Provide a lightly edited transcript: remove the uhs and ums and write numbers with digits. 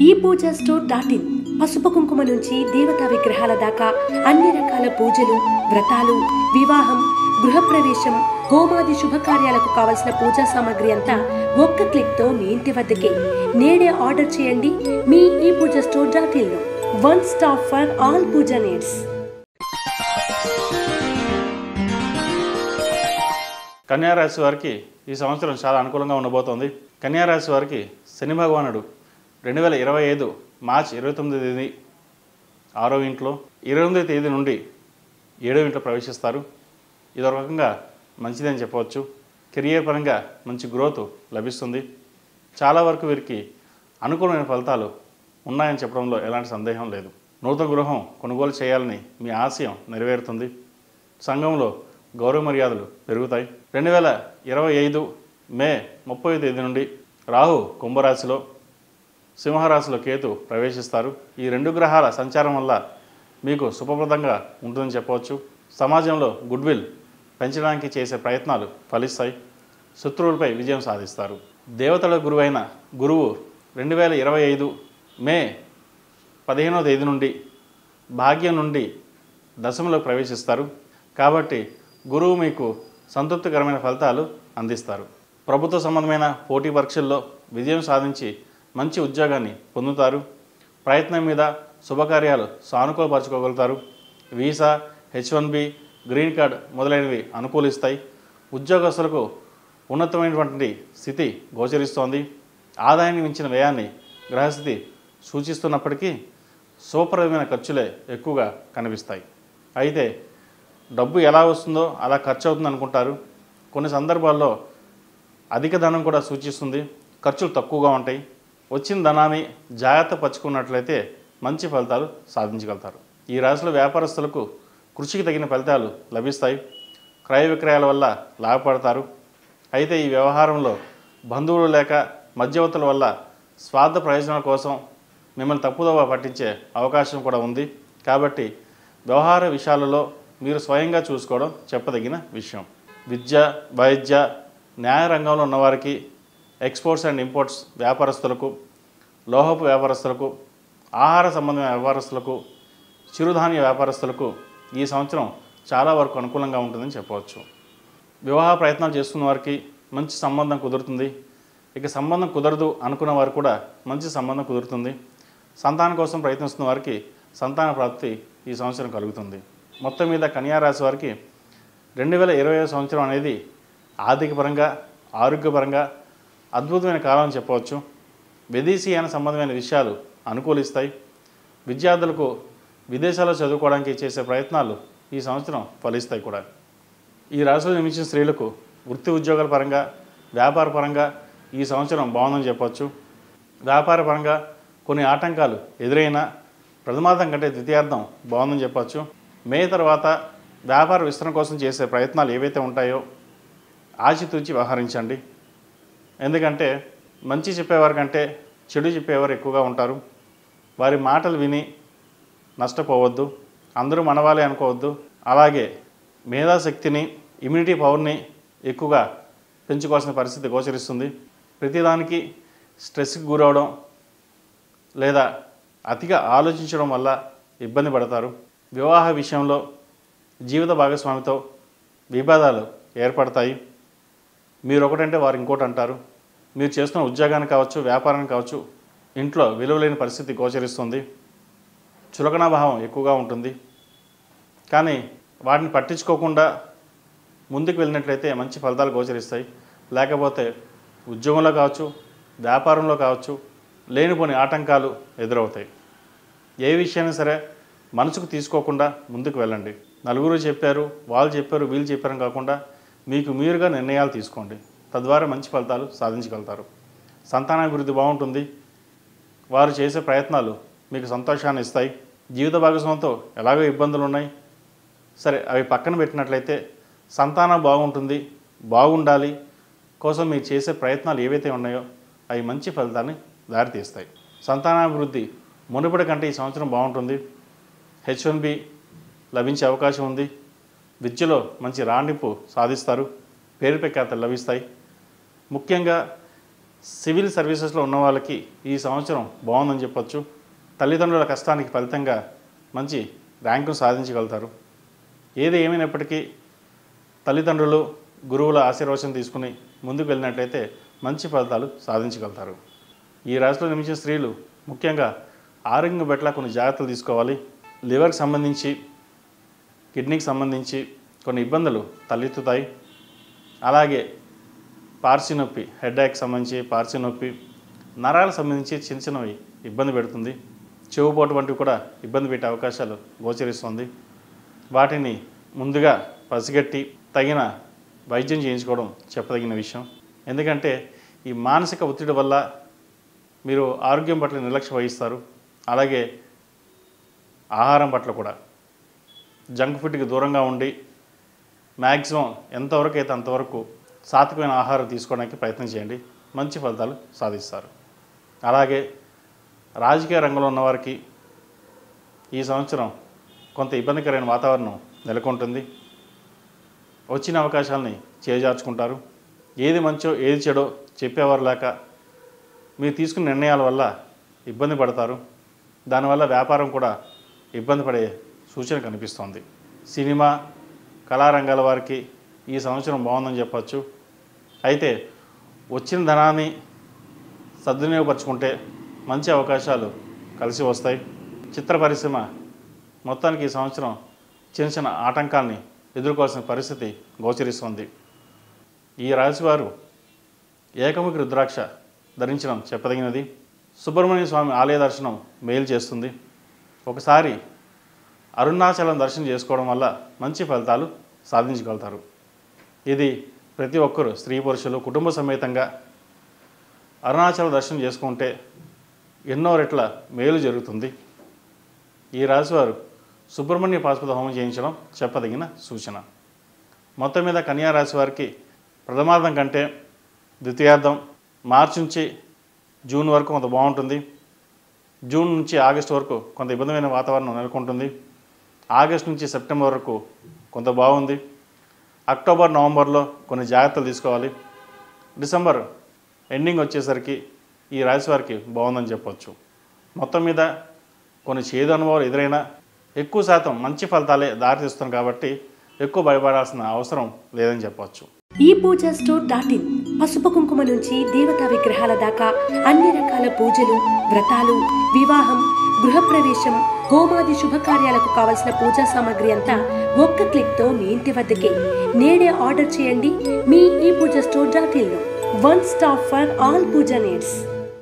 ePoojaStore.in పసుపు కుంకుమ నుంచి దేవతా విగ్రహాల దాకా అన్ని రకాల పూజలు, వ్రతాలు, వివాహం, గృహప్రవేశం, హోమాది శుభకార్యాలకు కావలసిన పూజా సామాగ్రి అంతా ఒక్క క్లిక్తో మీ ఇంటి వద్దకే. నేడే ఆర్డర్ చేయండి మీ ePoojaStore.in లో. One stop for all puja needs. కన్యారాశి వారికి ఈ సంవత్సరం చాలా అనుకూలంగా ఉండబోతోంది. కన్యారాశి వారికి శని భగవానుడు 2025 మార్చి 29 తేదీ 6వ ఇంట్లో, 29 తేదీ నుండి 7వ ఇంట్లో ప్రవేశిస్తారు. ఇది ఒక రకంగా మంచిదని చెప్పవచ్చు. కెరియర్ పరంగా మంచి గ్రోత్ లభిస్తుంది. చాలా వరకు వీరికి అనుకూలమైన ఫలితాలు ఉన్నాయని చెప్పడంలో ఎలాంటి సందేహం లేదు. నూతన గృహం కొనుగోలు చేయాలని మీ ఆశయం నెరవేరుతుంది. సంఘంలో గౌరవ మర్యాదలు పెరుగుతాయి. 2025 మే 30వ తేదీ నుండి రాహు కుంభరాశిలో, సింహరాశిలో కేతు ప్రవేశిస్తారు. ఈ రెండు గ్రహాల సంచారం వల్ల మీకు శుభప్రదంగా ఉంటుందని చెప్పవచ్చు. సమాజంలో గుడ్విల్ పెంచడానికి చేసే ప్రయత్నాలు ఫలిస్తాయి. శత్రువులపై విజయం సాధిస్తారు. దేవతల గురువైన గురువు 2025 మే 15వ తేదీ నుండి భాగ్యం నుండి దశమలో ప్రవేశిస్తారు. కాబట్టి గురువు మీకు సంతృప్తికరమైన ఫలితాలు అందిస్తారు. ప్రభుత్వ సంబంధమైన పోటీ పరీక్షల్లో విజయం సాధించి మంచి ఉద్యోగాన్ని పొందుతారు. ప్రయత్నం మీద శుభకార్యాలు సానుకూలపరచుకోగలుగుతారు. వీసా, H1B, గ్రీన్ కార్డ్ మొదలైనవి అనుకూలిస్తాయి. ఉద్యోగస్తులకు ఉన్నతమైనటువంటి స్థితి గోచరిస్తోంది. ఆదాయాన్ని మించిన వ్యయాన్ని గ్రహస్థితి సూచిస్తున్నప్పటికీ శుభప్రదమైన ఖర్చులే ఎక్కువగా కనిపిస్తాయి. అయితే డబ్బు ఎలా వస్తుందో అలా ఖర్చు అవుతుంది అనుకుంటారు. కొన్ని సందర్భాల్లో అధిక ధనం కూడా సూచిస్తుంది. ఖర్చులు తక్కువగా ఉంటాయి. వచ్చిన ధనాన్ని జాగ్రత్త పరుచుకున్నట్లయితే మంచి ఫలితాలు సాధించగలుగుతారు. ఈ రాశిలో వ్యాపారస్తులకు కృషికి తగిన ఫలితాలు లభిస్తాయి. క్రయ విక్రయాల వల్ల లాభపడతారు. అయితే ఈ వ్యవహారంలో బంధువులు లేక మధ్యవర్తుల వల్ల స్వార్థ ప్రయోజనాల కోసం మిమ్మల్ని తప్పుదోవ పట్టించే అవకాశం కూడా ఉంది. కాబట్టి వ్యవహార విషయాలలో మీరు స్వయంగా చూసుకోవడం చెప్పదగిన విషయం. విద్య, వైద్య, న్యాయ రంగంలో ఉన్నవారికి, ఎక్స్పోర్ట్స్ అండ్ ఇంపోర్ట్స్ వ్యాపారస్తులకు, లోహపు వ్యాపారస్తులకు, ఆహార సంబంధమైన వ్యాపారస్తులకు, చిరుధాన్య వ్యాపారస్తులకు ఈ సంవత్సరం చాలా వరకు అనుకూలంగా ఉంటుందని చెప్పవచ్చు. వివాహ ప్రయత్నాలు చేస్తున్న వారికి మంచి సంబంధం కుదురుతుంది. ఇక సంబంధం కుదరదు అనుకున్న వారు కూడా మంచి సంబంధం కుదురుతుంది. సంతానం కోసం ప్రయత్నిస్తున్న వారికి సంతాన ప్రాప్తి ఈ సంవత్సరం కలుగుతుంది. మొత్తం మీద కన్యారాశి వారికి 2025 సంవత్సరం అనేది ఆర్థికపరంగా, ఆరోగ్యపరంగా అద్భుతమైన కాలం అని చెప్పవచ్చు. విదేశీయాన సంబంధమైన విషయాలు అనుకూలిస్తాయి. విద్యార్థులకు విదేశాల్లో చదువుకోవడానికి చేసే ప్రయత్నాలు ఈ సంవత్సరం ఫలిస్తాయి కూడా. ఈ రాశిలో జన్మించిన స్త్రీలకు వృత్తి ఉద్యోగాల పరంగా, వ్యాపార పరంగా ఈ సంవత్సరం బాగుందని చెప్పవచ్చు. వ్యాపార పరంగా కొన్ని ఆటంకాలు ఎదురైనా ప్రథమార్థం కంటే ద్వితీయార్థం బాగుందని చెప్పవచ్చు. మే తర్వాత వ్యాపార విస్తరణ కోసం చేసే ప్రయత్నాలు ఏవైతే ఉంటాయో ఆచితూచి వ్యవహరించండి. ఎందుకంటే మంచి చెప్పేవారి కంటే చెడు చెప్పేవారు ఎక్కువగా ఉంటారు. వారి మాటలు విని నష్టపోవద్దు. అందరూ మనవాళ్ళే అనుకోవద్దు. అలాగే మేధాశక్తిని, ఇమ్యూనిటీ పవర్ని ఎక్కువగా పెంచుకోవాల్సిన పరిస్థితి గోచరిస్తుంది. ప్రతిదానికి స్ట్రెస్కి గురవడం లేదా అతిగా ఆలోచించడం వల్ల ఇబ్బంది పడతారు. వివాహ విషయంలో జీవిత భాగస్వామితో విభేదాలు ఏర్పడతాయి. మీరు ఒకటంటే వారు ఇంకోటి అంటారు. మీరు చేస్తున్న ఉద్యోగానికి కావచ్చు, వ్యాపారానికి కావచ్చు, ఇంట్లో విలువలేని పరిస్థితి గోచరిస్తుంది. చులకన భావం ఎక్కువగా ఉంటుంది. కానీ వాటిని పట్టించుకోకుండా ముందుకు వెళ్ళినట్లయితే మంచి ఫలితాలు గోచరిస్తాయి. లేకపోతే ఉద్యోగంలో కావచ్చు, వ్యాపారంలో కావచ్చు, లేనిపోని ఆటంకాలు ఎదురవుతాయి. ఏ విషయాన్ని సరే మనసుకు తీసుకోకుండా ముందుకు వెళ్ళండి. నలుగురు చెప్పారు, వాళ్ళు చెప్పారు, వీళ్ళు చెప్పారని కాకుండా మీకు మీరుగా నిర్ణయాలు తీసుకోండి. తద్వారా మంచి ఫలితాలు సాధించగలుగుతారు. సంతానాభివృద్ధి బాగుంటుంది. వారు చేసే ప్రయత్నాలు మీకు సంతోషాన్ని ఇస్తాయి. జీవిత భాగస్వామితో ఎలాగో ఇబ్బందులు ఉన్నాయి, సరే అవి పక్కన పెట్టినట్లయితే సంతానం బాగుంటుంది. బాగుండాలి కోసం మీరు చేసే ప్రయత్నాలు ఏవైతే ఉన్నాయో అవి మంచి ఫలితాన్ని దారితీస్తాయి. సంతానాభివృద్ధి మునుపటి కంటే ఈ సంవత్సరం బాగుంటుంది. H1B లభించే అవకాశం ఉంది. విద్యలో మంచి రాణింపు సాధిస్తారు. పేరు ప్రఖ్యాతలు లభిస్తాయి. ముఖ్యంగా సివిల్ సర్వీసెస్లో ఉన్న వాళ్ళకి ఈ సంవత్సరం బాగుందని చెప్పొచ్చు. తల్లిదండ్రుల కష్టానికి ఫలితంగా మంచి ర్యాంకును సాధించగలుగుతారు. ఏది ఏమైనప్పటికీ తల్లిదండ్రులు గురువుల ఆశీర్వచనం తీసుకుని ముందుకు వెళ్ళినట్లయితే మంచి ఫలితాలు సాధించగలుగుతారు. ఈ రాశిలో జన్మించిన స్త్రీలు ముఖ్యంగా ఆరోగ్యం పట్ల కొన్ని జాగ్రత్తలు తీసుకోవాలి. లివర్కి సంబంధించి, కిడ్నీకి సంబంధించి కొన్ని ఇబ్బందులు తలెత్తుతాయి. అలాగే పార్శ్వ నొప్పి, హెడ్ఏక్ సంబంధించి పార్శ్వ నొప్పి, నరాలకు సంబంధించి చిన్న చిన్నవి ఇబ్బంది పెడుతుంది. చెవుపోటు వంటివి కూడా ఇబ్బంది పెట్టే అవకాశాలు గోచరిస్తుంది. వాటిని ముందుగా పసిగట్టి తగిన వైద్యం చేయించుకోవడం చెప్పదగిన విషయం. ఎందుకంటే ఈ మానసిక ఒత్తిడి వల్ల మీరు ఆరోగ్యం పట్ల నిర్లక్ష్యం వహిస్తారు. అలాగే ఆహారం పట్ల కూడా జంక్ ఫుడ్కి దూరంగా ఉండి మ్యాక్సిమం ఎంతవరకు అయితే అంతవరకు సాత్వికమైన ఆహారం తీసుకోవడానికి ప్రయత్నం చేయండి. మంచి ఫలితాలు సాధిస్తారు. అలాగే రాజకీయ రంగంలో ఉన్నవారికి ఈ సంవత్సరం కొంత ఇబ్బందికరమైన వాతావరణం నెలకొంటుంది. వచ్చిన అవకాశాలని చేజార్చుకుంటారు. ఏది మంచో ఏది చెడో చెప్పేవారు లేక మీరు తీసుకున్న నిర్ణయాల వల్ల ఇబ్బంది పడతారు. దానివల్ల వ్యాపారం కూడా ఇబ్బంది పడే సూచన కనిపిస్తోంది. సినిమా, కళారంగాల వారికి ఈ సంవత్సరం బాగుందని చెప్పచ్చు. అయితే వచ్చిన ధనాన్ని సద్వినియోగపరుచుకుంటే మంచి అవకాశాలు కలిసి వస్తాయి. చిత్ర పరిశ్రమ మొత్తానికి ఈ సంవత్సరం చిన్న చిన్న ఆటంకాల్ని ఎదుర్కోవాల్సిన పరిస్థితి గోచరిస్తుంది. ఈ రాశివారు ఏకముఖి రుద్రాక్ష ధరించడం చెప్పదగినది. సుబ్రహ్మణ్య స్వామి ఆలయ దర్శనం మేలు చేస్తుంది. ఒకసారి అరుణాచలం దర్శనం చేసుకోవడం వల్ల మంచి ఫలితాలు సాధించగలుగుతారు. ఇది ప్రతి ఒక్కరూ స్త్రీ పురుషులు కుటుంబ సమేతంగా అరుణాచలం దర్శనం చేసుకుంటే ఎన్నో రెట్ల మేలు జరుగుతుంది. ఈ రాశివారు సుబ్రహ్మణ్య పాశుపత హోమం చేయించడం చెప్పదగిన సూచన. మొత్తం మీద కన్యా రాశి వారికి ప్రథమార్థం కంటే ద్వితీయార్థం మార్చి నుంచి జూన్ వరకు కొంత బాగుంటుంది. జూన్ నుంచి ఆగస్టు వరకు కొంత ఇబ్బందిమైన వాతావరణం నెలకొంటుంది. ఆగస్టు నుంచి సెప్టెంబర్ వరకు కొంత బాగుంది. అక్టోబర్, నవంబర్లో కొన్ని జాగ్రత్తలు తీసుకోవాలి. డిసెంబర్ ఎండింగ్ వచ్చేసరికి ఈ రాశి వారికి బాగుందని చెప్పవచ్చు. మొత్తం మీద కొన్ని చేదు అనుభవాలు ఎదురైనా ఎక్కువ శాతం మంచి ఫలితాలే దారితీస్తుంది కాబట్టి ఎక్కువ భయపడాల్సిన అవసరం లేదని చెప్పవచ్చు. ఈ పూజా స్టోర్.in పసుపు కుంకుమ నుంచి దేవతా విగ్రహాల దాకా అన్ని రకాల పూజలు, వ్రతాలు, వివాహం, గృహప్రవేశం, హోమాది శుభకార్యాలకు కావలసిన పూజా సామాగ్రి అంతా ఒక్క క్లిక్తో మీ ఇంటి వద్దకే. నేడే ఆర్డర్ చేయండి మీ ఈ పూజా స్టోర్.in లో. One stop for all puja needs.